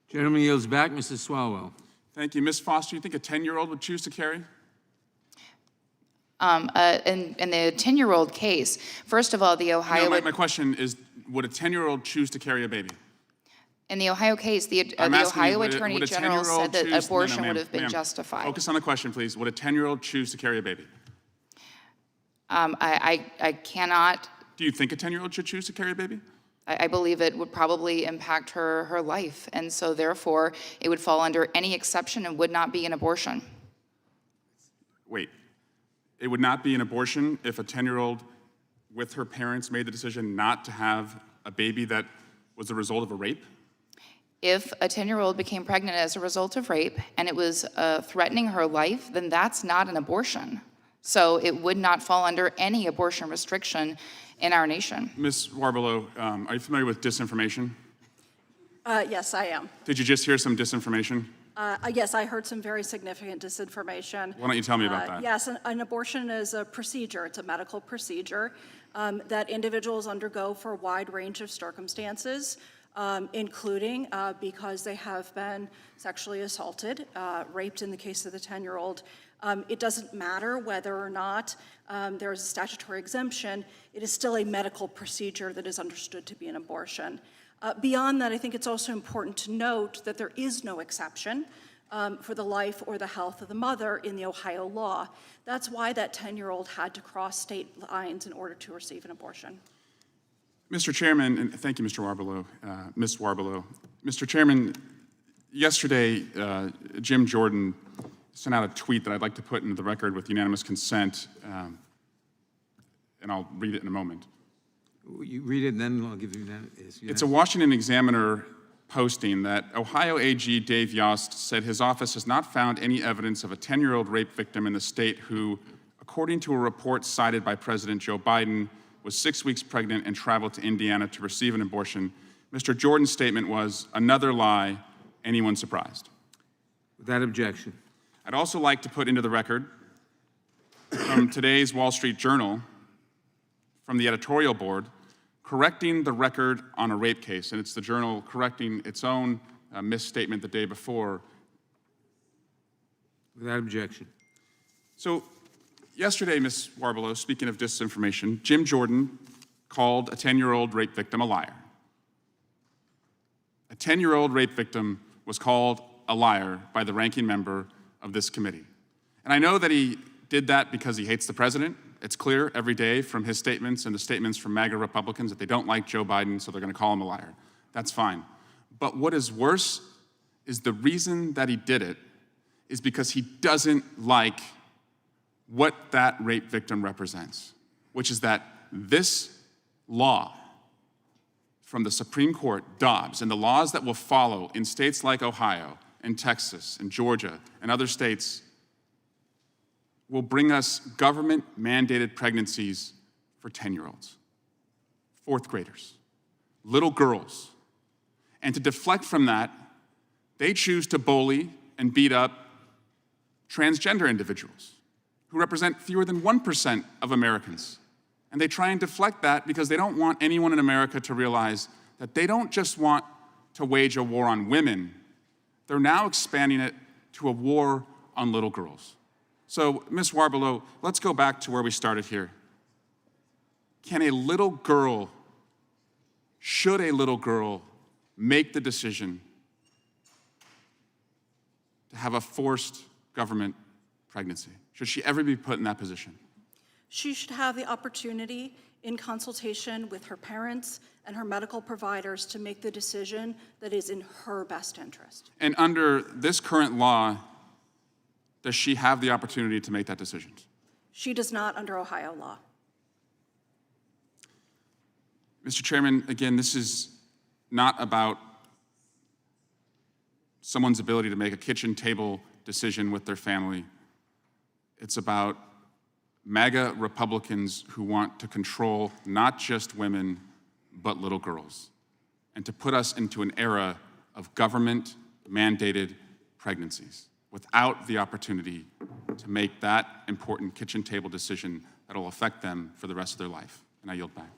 Gentleman yields back. Mrs. Swalwell. Thank you. Ms. Foster, you think a 10-year-old would choose to carry? In the 10-year-old case, first of all, the Ohio... No, my question is, would a 10-year-old choose to carry a baby? In the Ohio case, the Ohio Attorney General said that abortion would have been justified. Focus on the question, please. Would a 10-year-old choose to carry a baby? I cannot... Do you think a 10-year-old should choose to carry a baby? I believe it would probably impact her life, and so therefore it would fall under any exception and would not be an abortion. Wait, it would not be an abortion if a 10-year-old with her parents made the decision not to have a baby that was the result of a rape? If a 10-year-old became pregnant as a result of rape and it was threatening her life, then that's not an abortion. So it would not fall under any abortion restriction in our nation. Ms. Warbelow, are you familiar with disinformation? Yes, I am. Did you just hear some disinformation? Yes, I heard some very significant disinformation. Why don't you tell me about that? Yes, an abortion is a procedure. It's a medical procedure that individuals undergo for a wide range of circumstances, including because they have been sexually assaulted, raped in the case of the 10-year-old. It doesn't matter whether or not there is a statutory exemption. It is still a medical procedure that is understood to be an abortion. Beyond that, I think it's also important to note that there is no exception for the life or the health of the mother in the Ohio law. That's why that 10-year-old had to cross state lines in order to receive an abortion. Mr. Chairman, and thank you, Mr. Warbelow, Ms. Warbelow. Mr. Chairman, yesterday, Jim Jordan sent out a tweet that I'd like to put into the record with unanimous consent, and I'll read it in a moment. You read it, and then I'll give you that. It's a Washington Examiner posting that Ohio AG Dave Yost said his office has not found any evidence of a 10-year-old rape victim in the state who, according to a report cited by President Joe Biden, was 6 weeks pregnant and traveled to Indiana to receive an abortion. Mr. Jordan's statement was, another lie, anyone surprised? Without objection. I'd also like to put into the record from today's Wall Street Journal, from the editorial board, correcting the record on a rape case, and it's the Journal correcting its own misstatement the day before. Without objection. So yesterday, Ms. Warbelow, speaking of disinformation, Jim Jordan called a 10-year-old rape victim a liar. A 10-year-old rape victim was called a liar by the ranking member of this committee. And I know that he did that because he hates the president. It's clear every day from his statements and the statements from MAGA Republicans that they don't like Joe Biden, so they're going to call him a liar. That's fine. But what is worse is the reason that he did it is because he doesn't like what that rape victim represents, which is that this law from the Supreme Court, Dobbs, and the laws that will follow in states like Ohio and Texas and Georgia and other states will bring us government-mandated pregnancies for 10-year-olds, fourth graders, little girls. And to deflect from that, they choose to bully and beat up transgender individuals who represent fewer than 1% of Americans. And they try and deflect that because they don't want anyone in America to realize that they don't just want to wage a war on women, they're now expanding it to a war on little girls. So, Ms. Warbelow, let's go back to where we started here. Can a little girl, should a little girl make the decision to have a forced government pregnancy? Should she ever be put in that position? She should have the opportunity, in consultation with her parents and her medical providers, to make the decision that is in her best interest. And under this current law, does she have the opportunity to make that decision? She does not under Ohio law. Mr. Chairman, again, this is not about someone's ability to make a kitchen table decision with their family. It's about MAGA Republicans who want to control not just women, but little girls, and to put us into an era of government-mandated pregnancies without the opportunity to make that important kitchen table decision that will affect them for the rest of their life. And I yield back.